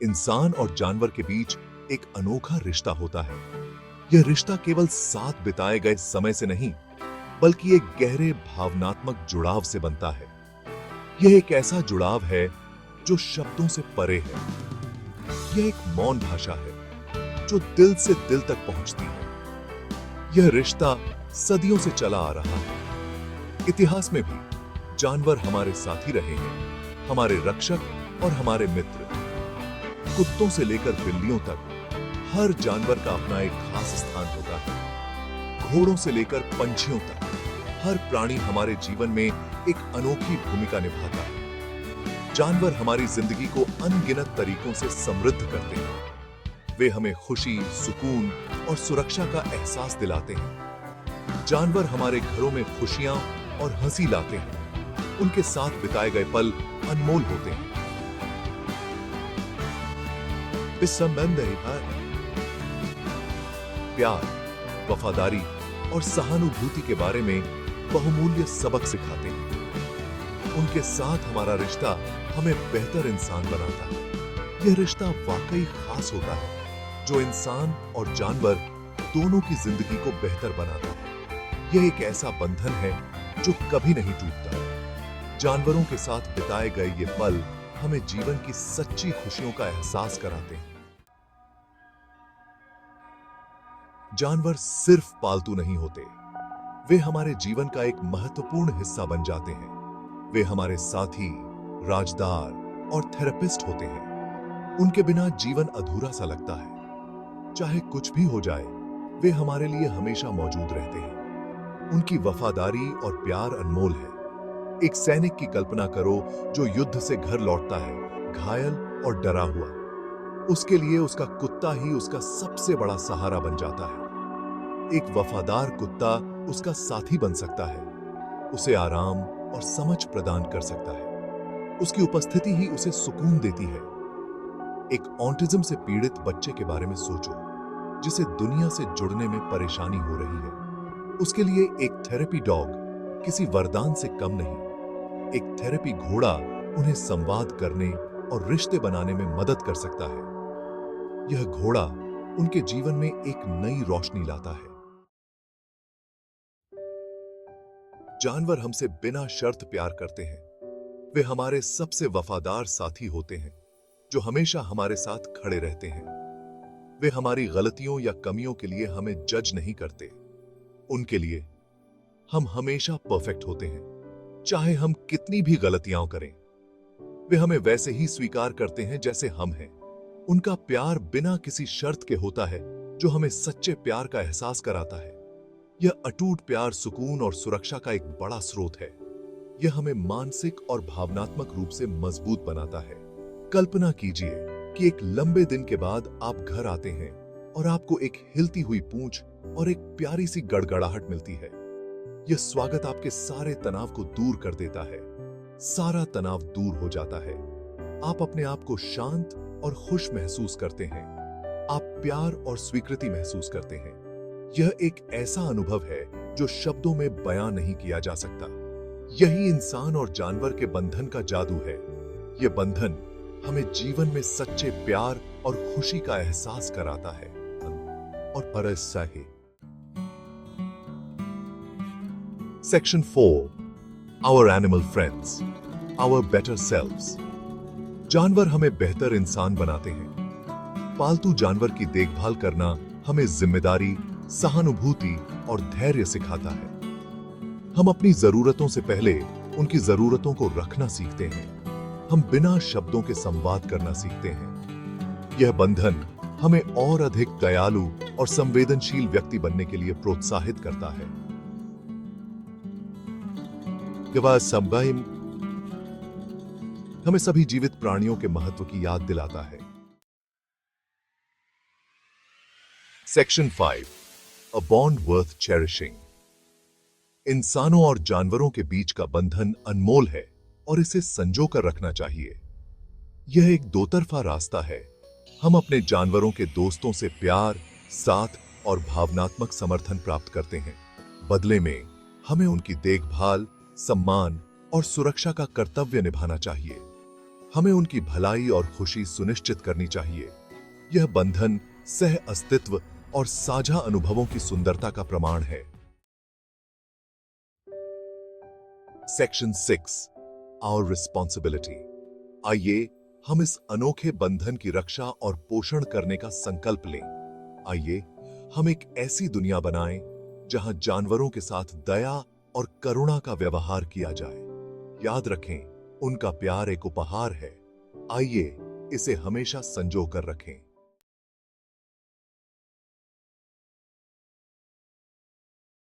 इंसान और जानवर के बीच एक अनोखा रिश्ता होता है। यह रिश्ता केवल साथ बिताए गए समय से नहीं, बल्कि एक गहरे भावनात्मक जुड़ाव से बनता है। यह एक ऐसा जुड़ाव है जो शब्दों से परे है। यह एक मौन भाषा है जो दिल से दिल तक पहुंचती है। यह रिश्ता सदियों से चला आ रहा है। इतिहास में भी जानवर हमारे साथी रहे हैं, हमारे रक्षक और हमारे मित्र। कुत्तों से लेकर बिल्लियों तक हर जानवर का अपना एक खास स्थान होता है। घोड़ों से लेकर पंछियों तक हर प्राणी हमारे जीवन में एक अनोखी भूमिका निभाता है। जानवर हमारी जिंदगी को अनगिनत तरीकों से समृद्ध करते हैं। वे हमें खुशी, सुकून और सुरक्षा का एहसास दिलाते हैं। जानवर हमारे घरों में खुशियां और हंसी लाते हैं। उनके साथ बिताए गए पल अनमोल होते हैं। इस संबंध प्यार, वफादारी और सहानुभूति के बारे में बहुमूल्य सबक सिखाते हैं। उनके साथ हमारा रिश्ता हमें बेहतर इंसान बनाता है। यह रिश्ता वाकई खास होता है जो इंसान और जानवर दोनों की जिंदगी को बेहतर बनाता है। यह एक ऐसा बंधन है जो कभी नहीं टूटता। जानवरों के साथ बिताए गए ये पल हमें जीवन की सच्ची खुशियों का एहसास कराते हैं। जानवर सिर्फ पालतू नहीं होते, वे हमारे जीवन का एक महत्वपूर्ण हिस्सा बन जाते हैं। वे हमारे साथी, राजदार और थेरेपिस्ट होते हैं। उनके बिना जीवन अधूरा सा लगता है। चाहे कुछ भी हो जाए, वे हमारे लिए हमेशा मौजूद रहते हैं। उनकी वफादारी और प्यार अनमोल है। एक सैनिक की कल्पना करो जो युद्ध से घर लौटता है, घायल और डरा हुआ। उसके लिए उसका कुत्ता ही उसका सबसे बड़ा सहारा बन जाता है। एक वफादार कुत्ता उसका साथी बन सकता है, उसे आराम और समझ प्रदान कर सकता है। उसकी उपस्थिति ही उसे सुकून देती है। एक ऑटिज्म से पीड़ित बच्चे के बारे में सोचो, जिसे दुनिया से जुड़ने में परेशानी हो रही है। उसके लिए एक थेरेपी डॉग किसी वरदान से कम नहीं। एक थेरेपी घोड़ा उन्हें संवाद करने और रिश्ते बनाने में मदद कर सकता है। यह घोड़ा उनके जीवन में एक नई रोशनी लाता है। जानवर हमसे बिना शर्त प्यार करते हैं। वे हमारे सबसे वफादार साथी होते हैं जो हमेशा हमारे साथ खड़े रहते हैं। वे हमारी गलतियों या कमियों के लिए हमें जज नहीं करते। उनके लिए हम हमेशा परफेक्ट होते हैं, चाहे हम कितनी भी गलतियां करें। वे हमें वैसे ही स्वीकार करते हैं जैसे हम हैं। उनका प्यार बिना किसी शर्त के होता है जो हमें सच्चे प्यार का एहसास कराता है। यह अटूट प्यार सुकून और सुरक्षा का एक बड़ा स्रोत है। यह हमें मानसिक और भावनात्मक रूप से मजबूत बनाता है। कल्पना कीजिए कि एक लंबे दिन के बाद आप घर आते हैं और आपको एक हिलती हुई पूंछ और एक प्यारी सी गड़गड़ाहट मिलती है। यह स्वागत आपके सारे तनाव को दूर कर देता है। सारा तनाव दूर हो जाता है। आप अपने आप को शांत और खुश महसूस करते हैं। आप प्यार और स्वीकृति महसूस करते हैं। यह एक ऐसा अनुभव है जो शब्दों में बयां नहीं किया जा सकता। यही इंसान और जानवर के बंधन का जादू है। यह बंधन हमें जीवन में सच्चे प्यार और खुशी का एहसास कराता है। और परसा है। Section 4, our animal friends, our better selves. जानवर हमें बेहतर इंसान बनाते हैं। पालतू जानवर की देखभाल करना हमें जिम्मेदारी, सहानुभूति और धैर्य सिखाता है। हम अपनी जरूरतों से पहले उनकी जरूरतों को रखना सीखते हैं। हम बिना शब्दों के संवाद करना सीखते हैं। यह बंधन हमें और अधिक दयालु और संवेदनशील व्यक्ति बनने के लिए प्रोत्साहित करता है। हमें सभी जीवित प्राणियों के महत्व की याद दिलाता है। Section 5, A bond worth cherishing। इंसानों और जानवरों के बीच का बंधन अनमोल है और इसे संजो कर रखना चाहिए। यह एक दोतरफा रास्ता है। हम अपने जानवरों के दोस्तों से प्यार, साथ और भावनात्मक समर्थन प्राप्त करते हैं। बदले में हमें उनकी देखभाल, सम्मान और सुरक्षा का कर्तव्य निभाना चाहिए। हमें उनकी भलाई और खुशी सुनिश्चित करनी चाहिए। यह बंधन सह अस्तित्व और साझा अनुभवों की सुंदरता का प्रमाण है। Section 6, our responsibility. आइए हम इस अनोखे बंधन की रक्षा और पोषण करने का संकल्प लें। आइए हम एक ऐसी दुनिया बनाएं जहां जानवरों के साथ दया और करुणा का व्यवहार किया जाए। याद रखें, उनका प्यार एक उपहार है। आइए इसे हमेशा संजो कर रखें।